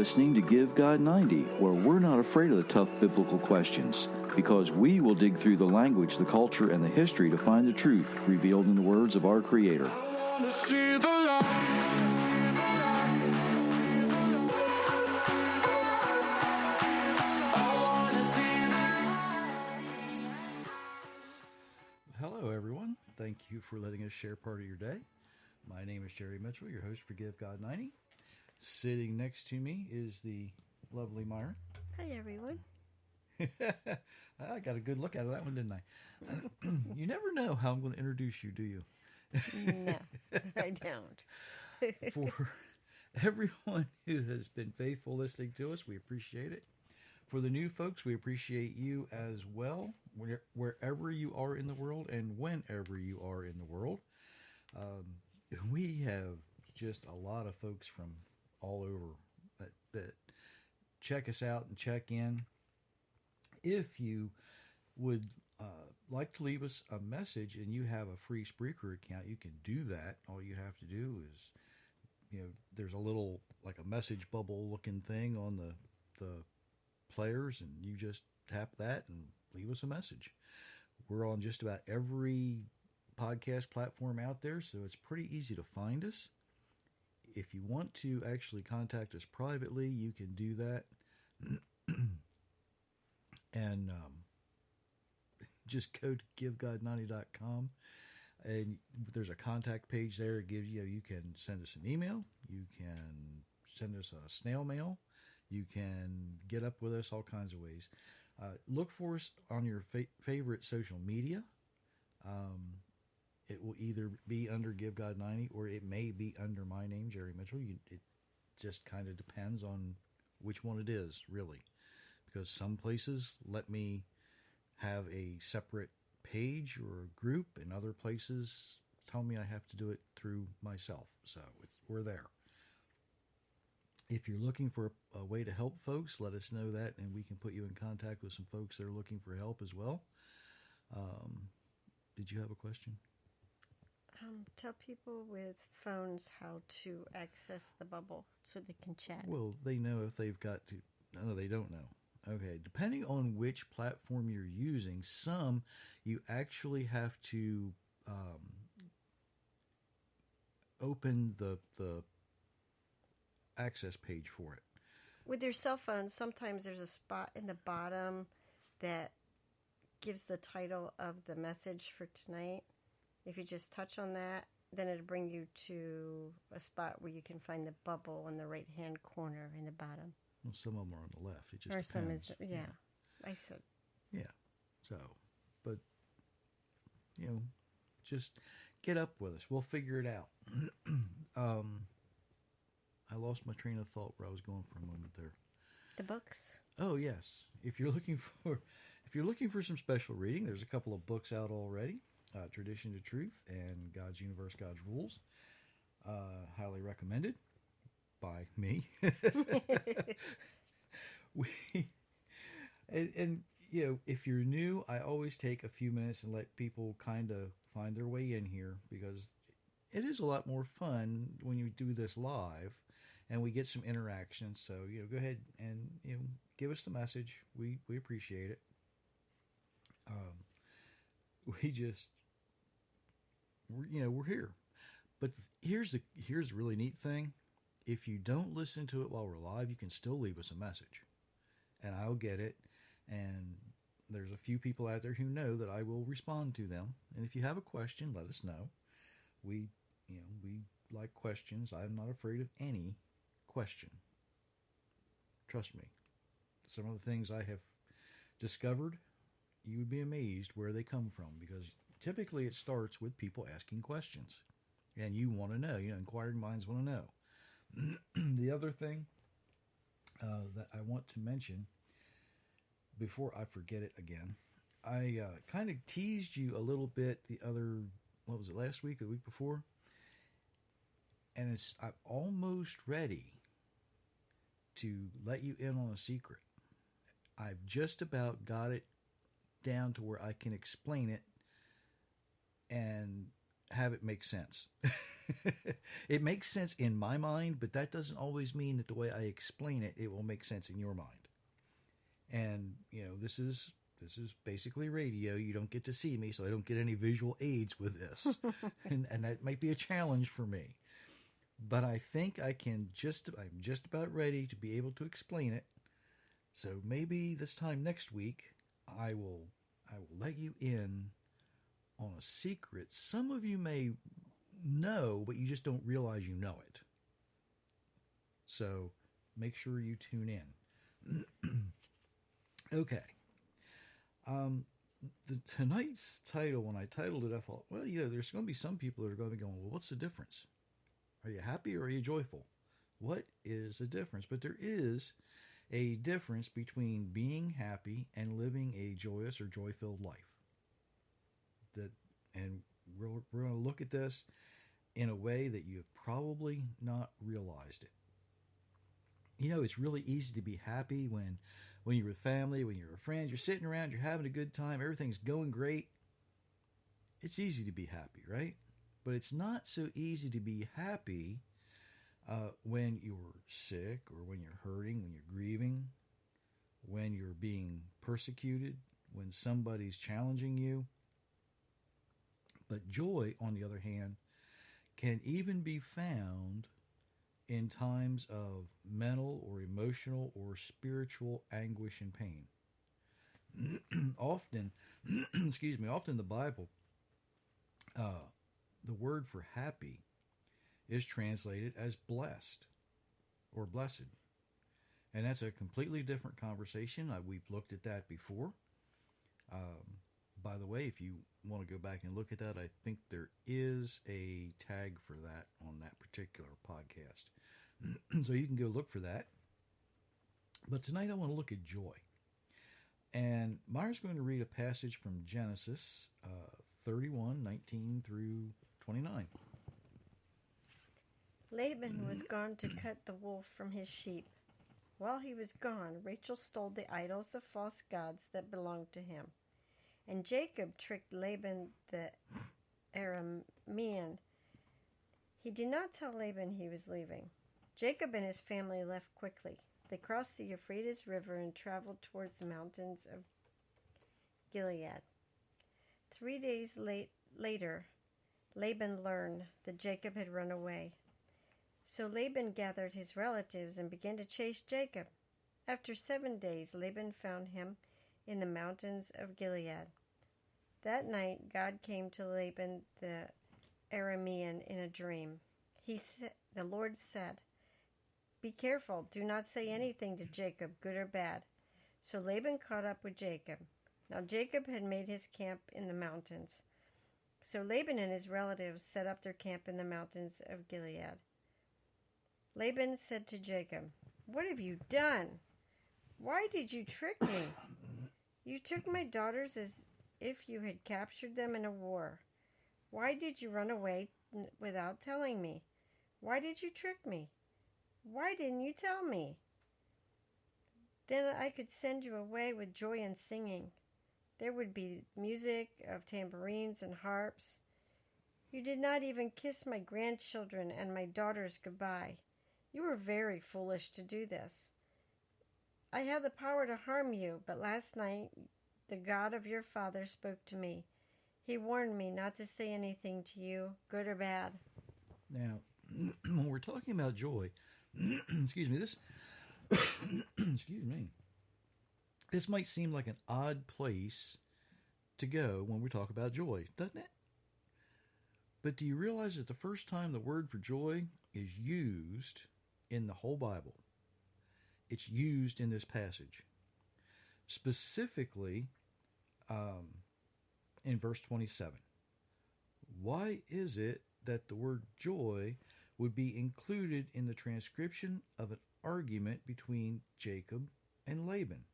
listening to Give God 90, where we're not afraid of the tough biblical questions, because we will dig through the language, the culture, and the history to find the truth revealed in the words of our Creator. I wanna see the light. Hello, everyone. Thank you for letting us share part of your day. My name is Jerry Mitchell, your host for Give God 90. Sitting next to me is the lovely Myra. Hi, everyone. I got a good look out of that one, didn't I? You never know how I'm going to introduce you, do you? No, I don't. For everyone who has been faithful listening to us, we appreciate it. For the new folks, we appreciate you as well, wherever you are in the world and whenever you are in the world. We have just a lot of folks from all over that check us out and check in. If you would like to leave us a message and you have a free Spreaker account, you can do that. All you have to do is, there's a little, like a message bubble looking thing on the players, and you just tap that and leave us a message. We're on just about every podcast platform out there, so it's pretty easy to find us. If you want to actually contact us privately, you can do that. And just go to givegod90.com, and there's a contact page there. It gives you can send us an email, you can send us a snail mail, you can get up with us all kinds of ways. Look for us on your favorite social media. It will either be under Give God 90 or it may be under my name, Jerry Mitchell. It just kind of depends on which one it is, really. Because some places let me have a separate page or a group, and other places tell me I have to do it through myself. So we're there. If you're looking for a way to help folks, let us know that, and we can put you in contact with some folks that are looking for help as well. Did you have a question? Tell people with phones how to access the bubble so they can chat. Well, they know if they've got to. No, they don't know. Okay, depending on which platform you're using, some you actually have to open the access page for it. With your cell phone, sometimes there's a spot in the bottom that gives the title of the message for tonight. If you just touch on that, then it'll bring you to a spot where you can find the bubble in the right-hand corner in the bottom. Well, some of them are on the left. It just or depends. some is, yeah. I said. Yeah. So, but, just get up with us. We'll figure it out. I lost my train of thought where I was going for a moment there. The books. Oh, yes. If you're looking for some special reading, there's a couple of books out already. Tradition to Truth and God's Universe, God's Rules. Highly recommended by me. If you're new, I always take a few minutes and let people kind of find their way in here, because it is a lot more fun when you do this live and we get some interaction. So, go ahead and, give us the message. We appreciate it. We're here. But here's the really neat thing. If you don't listen to it while we're live, you can still leave us a message, and I'll get it. And there's a few people out there who know that I will respond to them. And if you have a question, let us know. We like questions. I'm not afraid of any question. Trust me. Some of the things I have discovered, you would be amazed where they come from, because typically it starts with people asking questions, and you want to know. Inquiring minds want to know. The other thing that I want to mention before I forget it again, I kind of teased you a little bit last week or the week before? And I'm almost ready to let you in on a secret. I've just about got it down to where I can explain it and have it make sense. It makes sense in my mind, but that doesn't always mean that the way I explain it, it will make sense in your mind. And this is basically radio. You don't get to see me, so I don't get any visual aids with this, and that might be a challenge for me. But I think I'm just about ready to be able to explain it. So maybe this time next week, I will let you in on a secret some of you may know, but you just don't realize you know it. So make sure you tune in. Okay. Tonight's title, when I titled it, I thought, well, there's going to be some people that are going to be going, well, what's the difference? Are you happy or are you joyful? What is the difference? But there is a difference between being happy and living a joyous or joy-filled life. And we're going to look at this in a way that you have probably not realized it. It's really easy to be happy when you're with family, when you're with friends, you're sitting around, you're having a good time, everything's going great. It's easy to be happy, right? But it's not so easy to be happy when you're sick or when you're hurting, when you're grieving, when you're being persecuted, when somebody's challenging you. But joy, on the other hand, can even be found in times of mental or emotional or spiritual anguish and pain. Often, often the Bible, the word for happy is translated as blessed or blessed. And that's a completely different conversation. We've looked at that before. By the way, if you want to go back and look at that, I think there is a tag for that on that particular podcast. So you can go look for that. But tonight I want to look at joy. And Myra's going to read a passage from Genesis 31:19 through 29. Laban was gone to cut the wool from his sheep. While he was gone, Rachel stole the idols of false gods that belonged to him. And Jacob tricked Laban the Aramean. He did not tell Laban he was leaving. Jacob and his family left quickly. They crossed the Euphrates River and traveled towards the mountains of Gilead. 3 days later, Laban learned that Jacob had run away. So Laban gathered his relatives and began to chase Jacob. After 7 days, Laban found him in the mountains of Gilead. That night, God came to Laban the Aramean in a dream. The Lord said, "Be careful, do not say anything to Jacob, good or bad." So Laban caught up with Jacob. Now Jacob had made his camp in the mountains. So Laban and his relatives set up their camp in the mountains of Gilead. Laban said to Jacob, "What have you done? Why did you trick me? You took my daughters as if you had captured them in a war. Why did you run away without telling me? Why did you trick me? Why didn't you tell me? Then I could send you away with joy and singing. There would be music of tambourines and harps. You did not even kiss my grandchildren and my daughters goodbye. You were very foolish to do this. I had the power to harm you, but last night the God of your father spoke to me. He warned me not to say anything to you, good or bad." Now, when we're talking about joy, excuse me, this might seem like an odd place to go when we talk about joy, doesn't it? But do you realize that the first time the word for joy is used in the whole Bible, it's used in this passage? Specifically, in verse 27. Why is it that the word joy would be included in the transcription of an argument between Jacob and Laban?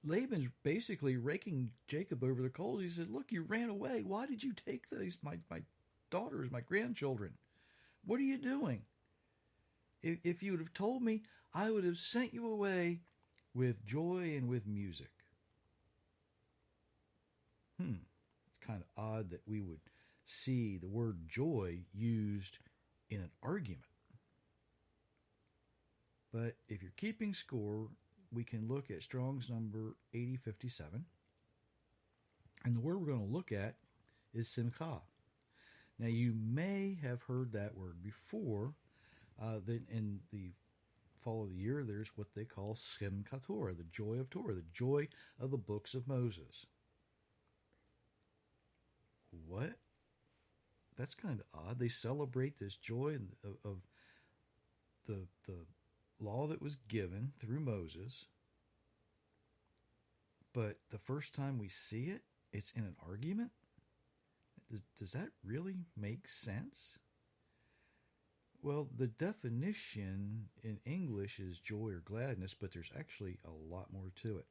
Laban's basically raking Jacob over the coals. He said, "Look, you ran away. Why did you take these, my daughters, my grandchildren? What are you doing? If you would have told me, I would have sent you away with joy and with music." It's kind of odd that we would see the word joy used in an argument. But if you're keeping score, we can look at Strong's number 8057. And the word we're going to look at is simcha. Now, you may have heard that word before. Then in the fall of the year, there's what they call Simchat Torah, the joy of Torah, the joy of the books of Moses. What? That's kind of odd. They celebrate this joy of the law that was given through Moses, but the first time we see it, it's in an argument? Does that really make sense? Well, the definition in English is joy or gladness, but there's actually a lot more to it.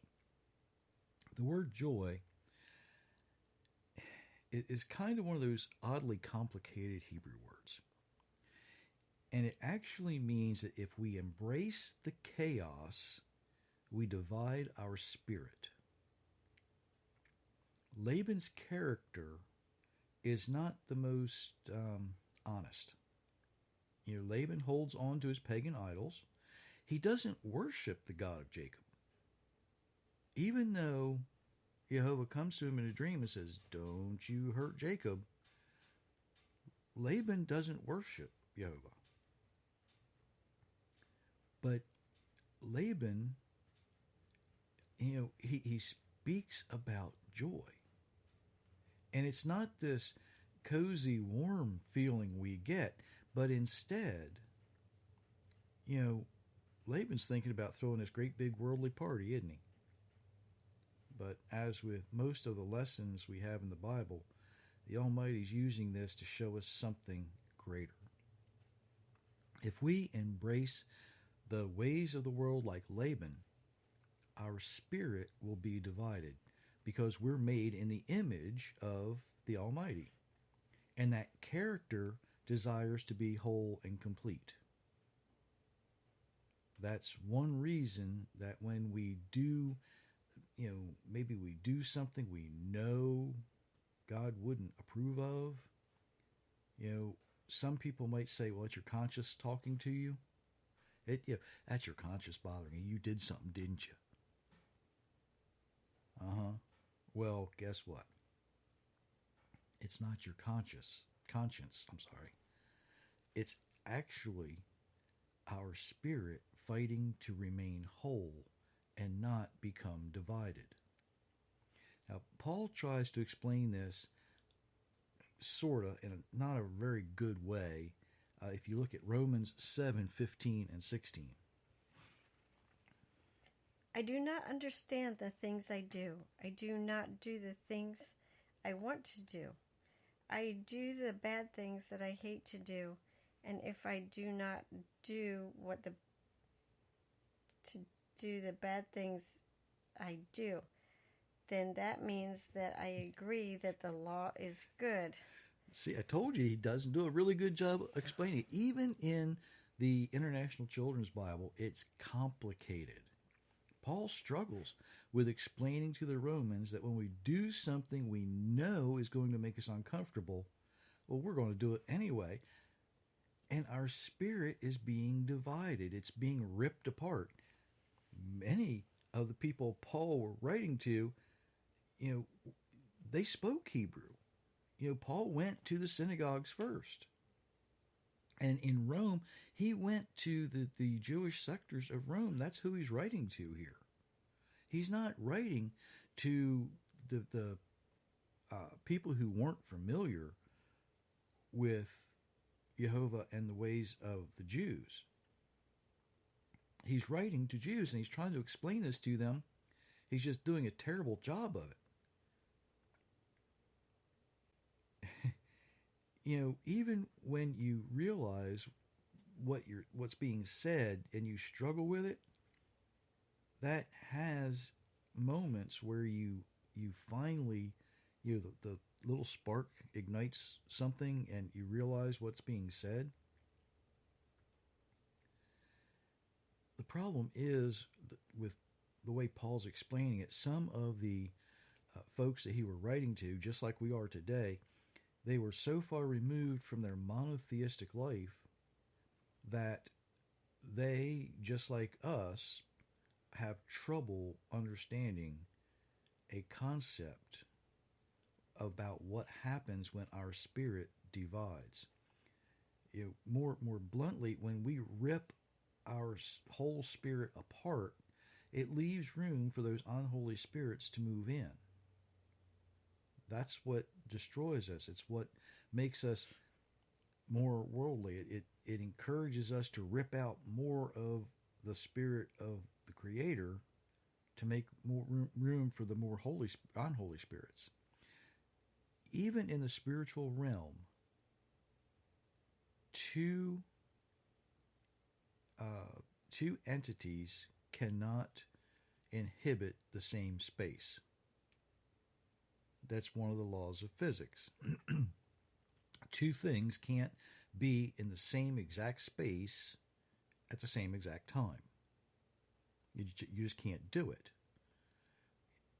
The word joy is kind of one of those oddly complicated Hebrew words. And it actually means that if we embrace the chaos, we divide our spirit. Laban's character is not the most honest. Laban holds on to his pagan idols. He doesn't worship the God of Jacob. Even though Jehovah comes to him in a dream and says, "Don't you hurt Jacob," Laban doesn't worship Jehovah. But Laban, he speaks about joy. And it's not this cozy, warm feeling we get, but instead, Laban's thinking about throwing this great big worldly party, isn't he? But as with most of the lessons we have in the Bible, the Almighty's using this to show us something greater. If we embrace the ways of the world like Laban, our spirit will be divided because we're made in the image of the Almighty. And that character desires to be whole and complete. That's one reason that when we do, maybe we do something we know God wouldn't approve of, some people might say, well, it's your conscience talking to you. That's your conscience bothering you. You did something, didn't you? Well, guess what? It's not your conscience. It's actually our spirit fighting to remain whole and not become divided. Now, Paul tries to explain this sort of in not a very good way if you look at Romans 7:15 and 16. I do not understand the things I do. I do not do the things I want to do. I do the bad things that I hate to do. And if I do not do the bad things I do, then that means that I agree that the law is good. See, I told you he doesn't do a really good job explaining it. Even in the International Children's Bible, it's complicated. Paul struggles with explaining to the Romans that when we do something we know is going to make us uncomfortable, well, we're going to do it anyway. And our spirit is being divided. It's being ripped apart. Many of the people Paul were writing to, they spoke Hebrew. Paul went to the synagogues first. And in Rome, he went to the Jewish sectors of Rome. That's who he's writing to here. He's not writing to the people who weren't familiar with Jehovah and the ways of the Jews. He's writing to Jews, and he's trying to explain this to them. He's just doing a terrible job of it. Even when you realize what's being said and you struggle with it, that has moments where you finally, the little spark ignites something and you realize what's being said. The problem is with the way Paul's explaining it, some of the folks that he were writing to, just like we are today, they were so far removed from their monotheistic life that they, just like us, have trouble understanding a concept about what happens when our spirit divides. More bluntly, when we rip our whole spirit apart, it leaves room for those unholy spirits to move in. That's what destroys us. It's what makes us more worldly. It encourages us to rip out more of the spirit of the Creator to make more room for the more unholy spirits. Even in the spiritual realm, two entities cannot inhibit the same space. That's one of the laws of physics. Two things can't be in the same exact space at the same exact time. You just can't do it.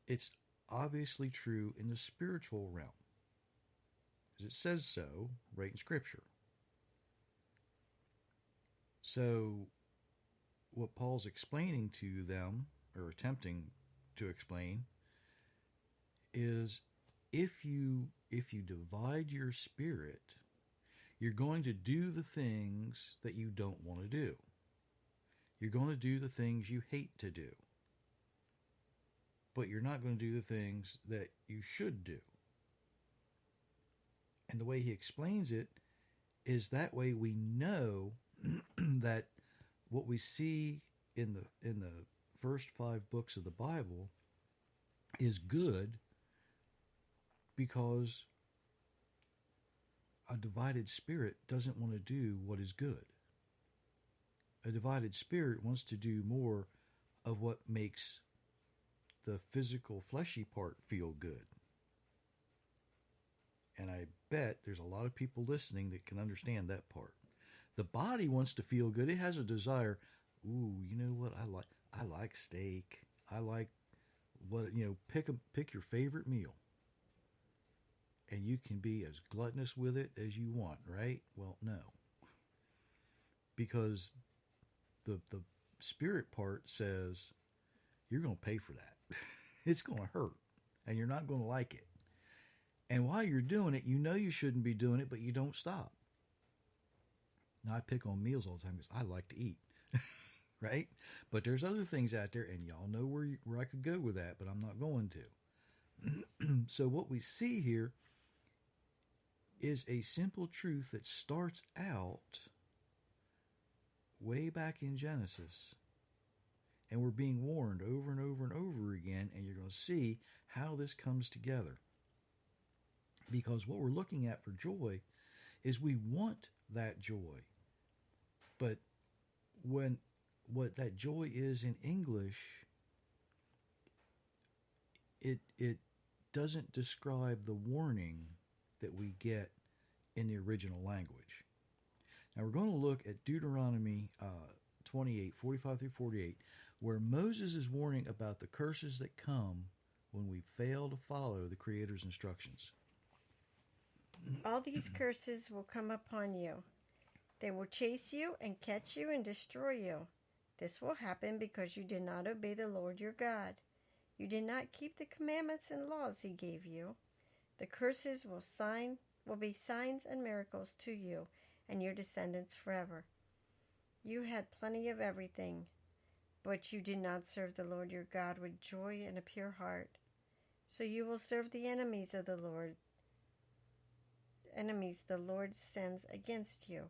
It's obviously true in the spiritual realm, because it says so right in Scripture. So what Paul's explaining to them, or attempting to explain, is if you divide your spirit, you're going to do the things that you don't want to do. You're going to do the things you hate to do. But you're not going to do the things that you should do. And the way he explains it is that way we know that what we see in the first 5 books of the Bible is good, because a divided spirit doesn't want to do what is good. A divided spirit wants to do more of what makes the physical, fleshy part feel good. And I bet there's a lot of people listening that can understand that part. The body wants to feel good. It has a desire. Ooh, you know what I like? I like steak. I like pick your favorite meal. And you can be as gluttonous with it as you want, right? Well, no. Because the spirit part says, you're going to pay for that. It's going to hurt. And you're not going to like it. And while you're doing it, you know you shouldn't be doing it, but you don't stop. Now, I pick on meals all the time because I like to eat. Right? But there's other things out there, and y'all know where I could go with that, but I'm not going to. So what we see here is a simple truth that starts out way back in Genesis. And we're being warned over and over and over again, and you're going to see how this comes together. Because what we're looking at for joy is we want that joy. But what that joy is in English, it doesn't describe the warning that we get in the original language. Now we're going to look at Deuteronomy 28, 45 through 48, where Moses is warning about the curses that come when we fail to follow the Creator's instructions. All these curses will come upon you. They will chase you and catch you and destroy you. This will happen because you did not obey the Lord your God. You did not keep the commandments and laws he gave you. The curses will be signs and miracles to you and your descendants forever. You had plenty of everything, but you did not serve the Lord your God with joy and a pure heart. So you will serve the enemies of the Lord, the Lord sends against you.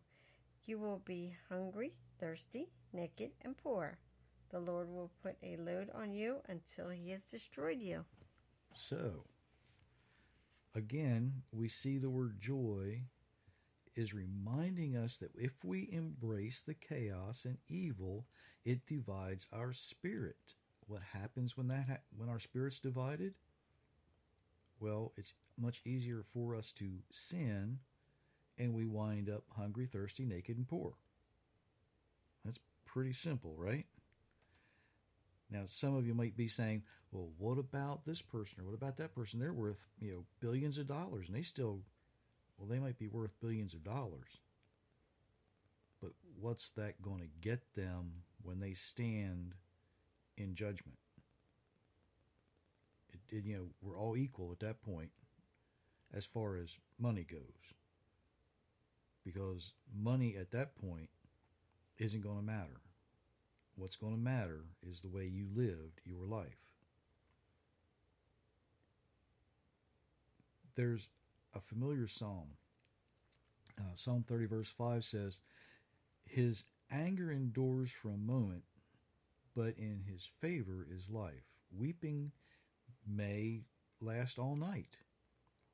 You will be hungry, thirsty, naked, and poor. The Lord will put a load on you until he has destroyed you. So, again, we see the word joy is reminding us that if we embrace the chaos and evil, it divides our spirit. What happens when our spirit's divided? Well, it's much easier for us to sin, and we wind up hungry, thirsty, naked, and poor. That's pretty simple, right? Now, some of you might be saying, well, what about this person or what about that person? They're worth, billions of dollars, and they still Well, they might be worth billions of dollars, but what's that going to get them when they stand in judgment? We're all equal at that point as far as money goes, because money at that point isn't going to matter. What's going to matter is the way you lived your life. There's a familiar psalm. Psalm 30 verse 5 says, "His anger endures for a moment, but in his favor is life. Weeping may last all night,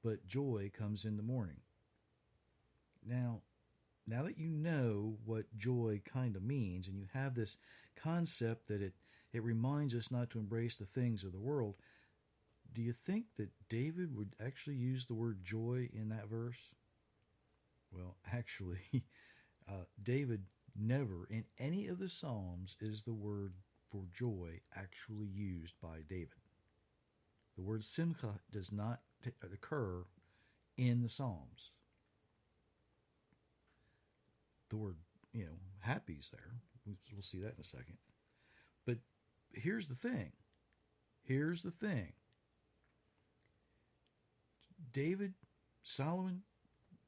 but joy comes in the morning." Now that you know what joy kind of means, and you have this concept that it reminds us not to embrace the things of the world, do you think that David would actually use the word joy in that verse? Well, actually, David never in any of the Psalms is the word for joy actually used by David. The word simcha does not occur in the Psalms. The word, happy's there. We'll see that in a second. But here's the thing. David, Solomon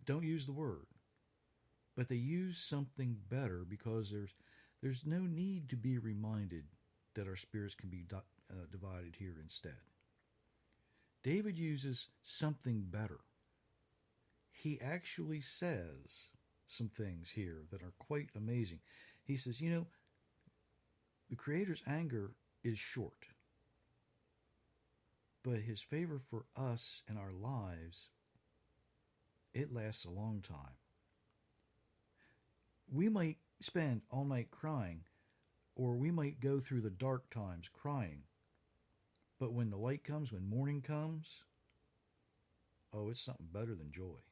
don't use the word, but they use something better, because there's no need to be reminded that our spirits can be divided here instead. David uses something better. He actually says some things here that are quite amazing. He says, the Creator's anger is short, but his favor for us and our lives, it lasts a long time. We might spend all night crying, or we might go through the dark times crying, but when the light comes, when morning comes, it's something better than joy.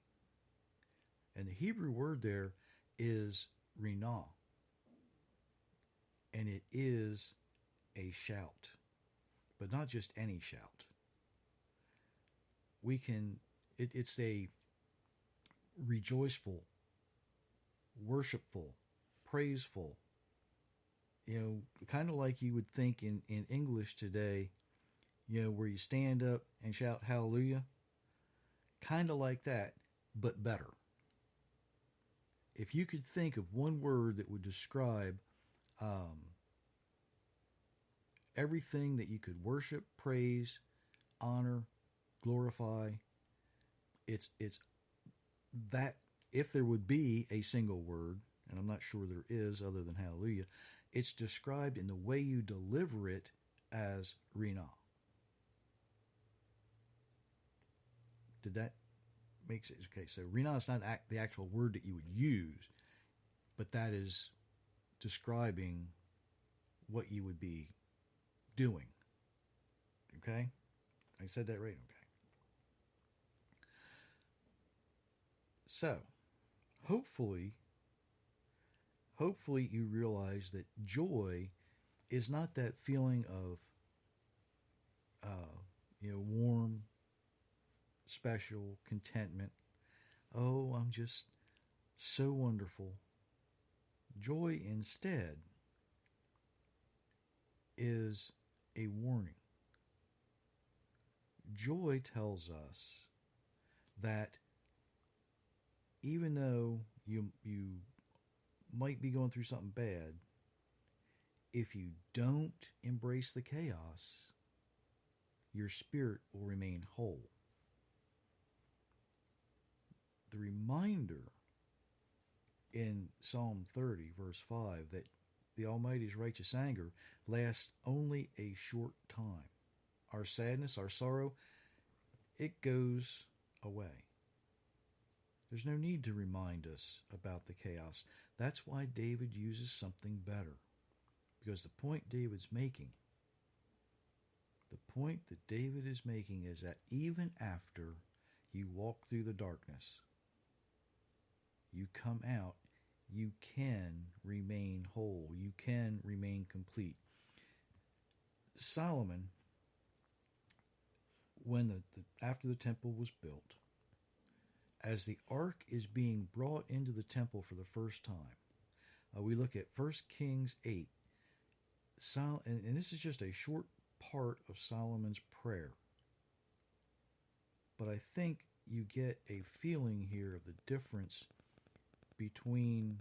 And the Hebrew word there is rinah, and it is a shout, but not just any shout. It's a rejoiceful, worshipful, praiseful, kind of like you would think in English today, where you stand up and shout hallelujah, kind of like that, but better. If you could think of one word that would describe everything that you could worship, praise, honor, glorify, it's that. If there would be a single word, and I'm not sure there is other than hallelujah, it's described in the way you deliver it as rinah. Did that make sense? Okay, so rinah is not the actual word that you would use, but that is describing what you would be doing. Okay? I said that right? Okay. So, hopefully you realize that joy is not that feeling of, warm, special contentment. Oh, I'm just so wonderful. Joy instead is a warning. Joy tells us that even though you might be going through something bad, if you don't embrace the chaos, your spirit will remain whole. The reminder in Psalm 30, verse 5, that the Almighty's righteous anger lasts only a short time. Our sadness, our sorrow, it goes away. There's no need to remind us about the chaos. That's why David uses something better. Because the point David is making is that even after you walk through the darkness, you come out, you can remain whole, you can remain complete. Solomon, when after the temple was built, as the ark is being brought into the temple for the first time, we look at 1 Kings 8. And this is just a short part of Solomon's prayer. But I think you get a feeling here of the difference between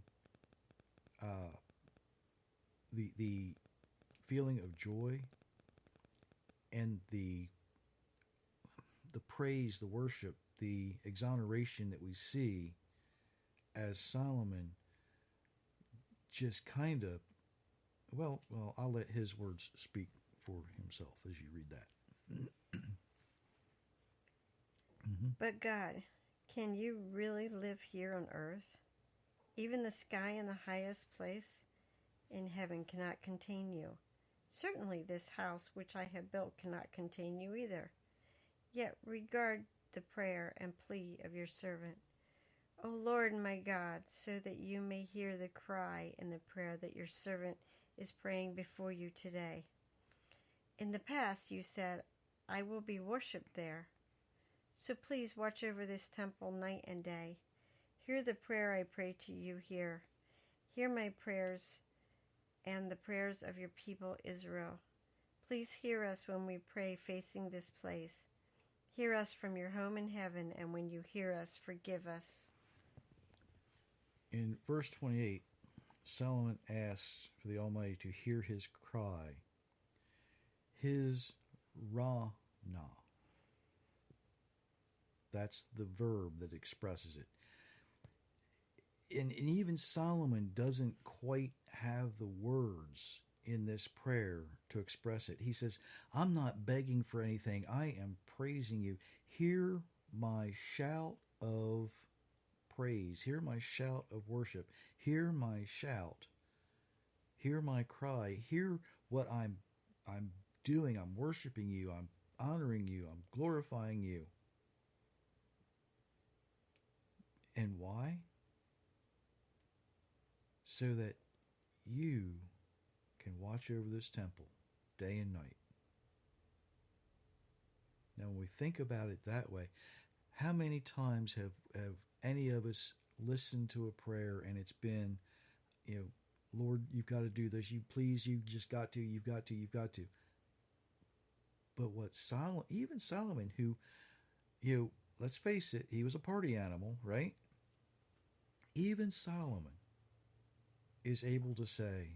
the feeling of joy and the praise, the worship, the exoneration that we see as Solomon just kind of, well, I'll let his words speak for himself as you read that. But God, can you really live here on earth? Even the sky in the highest place in heaven cannot contain you. Certainly this house which I have built cannot contain you either. Yet regard the prayer and plea of your servant, O Lord my God, so that you may hear the cry and the prayer that your servant is praying before you today. In the past you said, I will be worshipped there. So please watch over this temple night and day. Hear the prayer I pray to you here. Hear my prayers and the prayers of your people Israel. Please hear us when we pray facing this place. Hear us from your home in heaven, and when you hear us, forgive us. In verse 28, Solomon asks for the Almighty to hear his cry, his Rana. That's the verb that expresses it. And even Solomon doesn't quite have the words in this prayer to express it. He says, I'm not begging for anything. I am praising you. Hear my shout of praise. Hear my shout of worship. Hear my shout. Hear my cry. Hear what I'm doing. I'm worshiping you. I'm honoring you. I'm glorifying you. And why? So that you can watch over this temple day and night. Now, when we think about it that way, how many times have any of us listened to a prayer and it's been, Lord, you've got to do this. You just got to, you've got to. But what even Solomon, who, let's face it, he was a party animal, right? Even Solomon is able to say,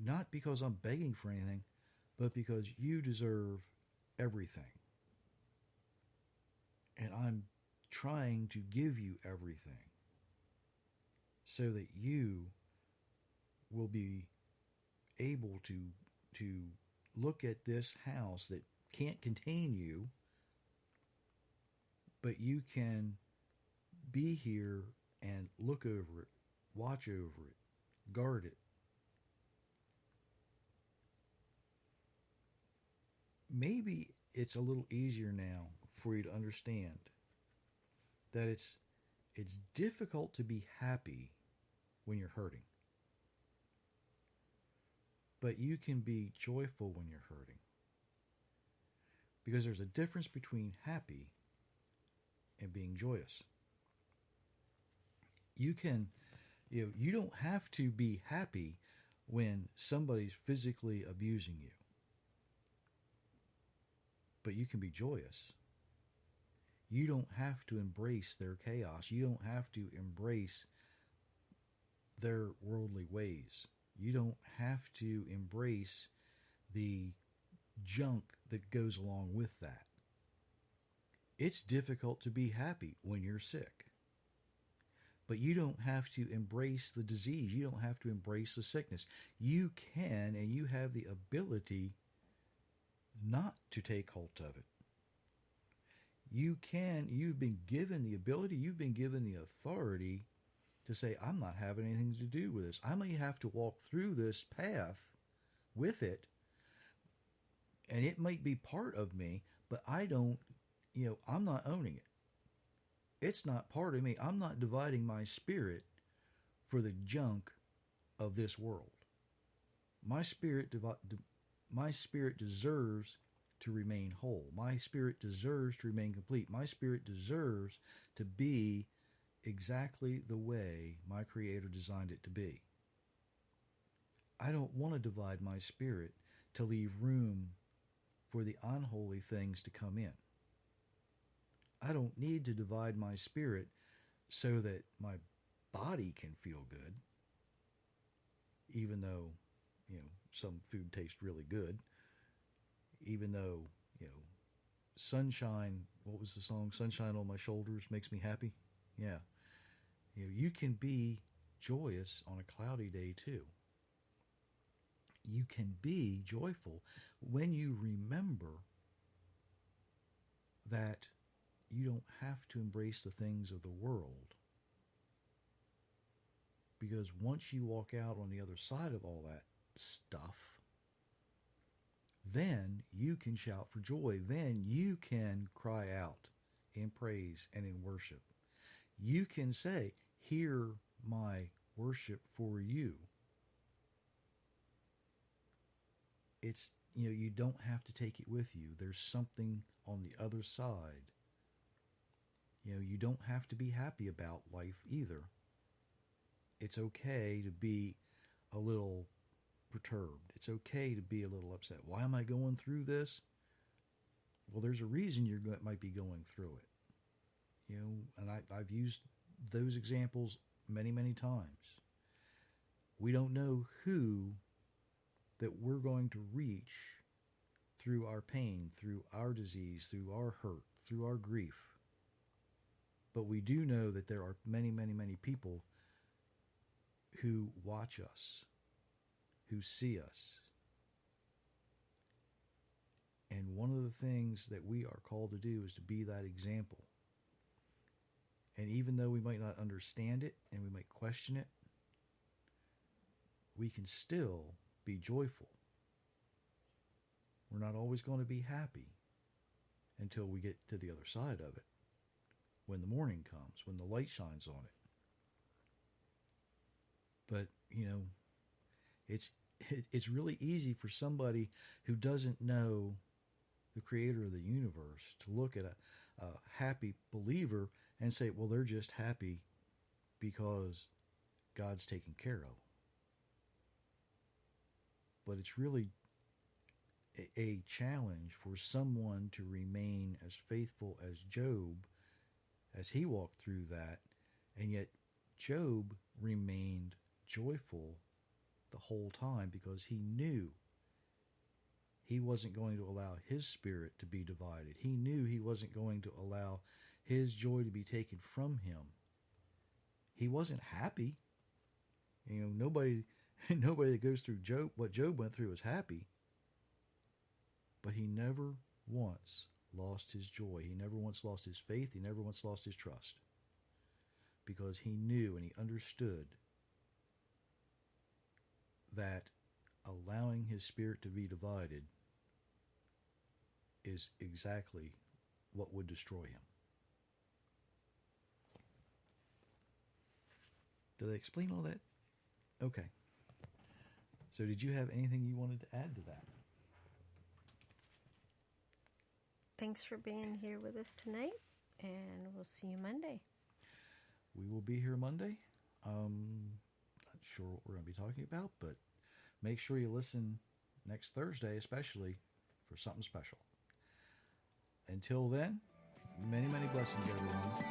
not because I'm begging for anything, but because you deserve everything. And I'm trying to give you everything so that you will be able to look at this house that can't contain you, but you can be here and look over it, watch over it, guard it. Maybe it's a little easier now for you to understand that it's difficult to be happy when you're hurting. But you can be joyful when you're hurting. Because there's a difference between happy and being joyous. You don't have to be happy when somebody's physically abusing you. But you can be joyous. You don't have to embrace their chaos. You don't have to embrace their worldly ways. You don't have to embrace the junk that goes along with that. It's difficult to be happy when you're sick. But you don't have to embrace the disease. You don't have to embrace the sickness. You can, and you have the ability not to take hold of it. You've been given the ability, you've been given the authority to say, I'm not having anything to do with this. I may have to walk through this path with it, and it might be part of me, but I'm not owning it. It's not part of me. I'm not dividing my spirit for the junk of this world. My spirit deserves to remain whole. My spirit deserves to remain complete. My spirit deserves to be exactly the way my Creator designed it to be. I don't want to divide my spirit to leave room for the unholy things to come in. I don't need to divide my spirit so that my body can feel good, even though, some food tastes really good, even though, sunshine, what was the song? Sunshine on my shoulders makes me happy. Yeah. You can be joyous on a cloudy day too. You can be joyful when you remember that you don't have to embrace the things of the world. Because once you walk out on the other side of all that stuff, then you can shout for joy. Then you can cry out in praise and in worship. You can say, "Hear my worship for you." It's, you don't have to take it with you. There's something on the other side. You don't have to be happy about life either. It's okay to be a little perturbed. It's okay to be a little upset. Why am I going through this? Well, there's a reason you might be going through it. And I've used those examples many, many times. We don't know who that we're going to reach through our pain, through our disease, through our hurt, through our grief. But we do know that there are many, many, many people who watch us, who see us. And one of the things that we are called to do is to be that example. And even though we might not understand it and we might question it, we can still be joyful. We're not always going to be happy until we get to the other side of it. When the morning comes, when the light shines on it. But, it's really easy for somebody who doesn't know the Creator of the universe to look at a happy believer and say, well, they're just happy because God's taken care of. But it's really a challenge for someone to remain as faithful as Job as he walked through that, and yet Job remained joyful the whole time because he knew he wasn't going to allow his spirit to be divided. He knew he wasn't going to allow his joy to be taken from him. He wasn't happy. Nobody that goes through what Job went through is happy. But he never once lost his joy. He never once lost his faith. He never once lost his trust. Because he knew and he understood that allowing his spirit to be divided is exactly what would destroy him. Did I explain all that? Okay. So did you have anything you wanted to add to that? Thanks for being here with us tonight, and we'll see you Monday. We will be here Monday. Not sure what we're going to be talking about, but make sure you listen next Thursday, especially for something special. Until then, many, many blessings, everyone.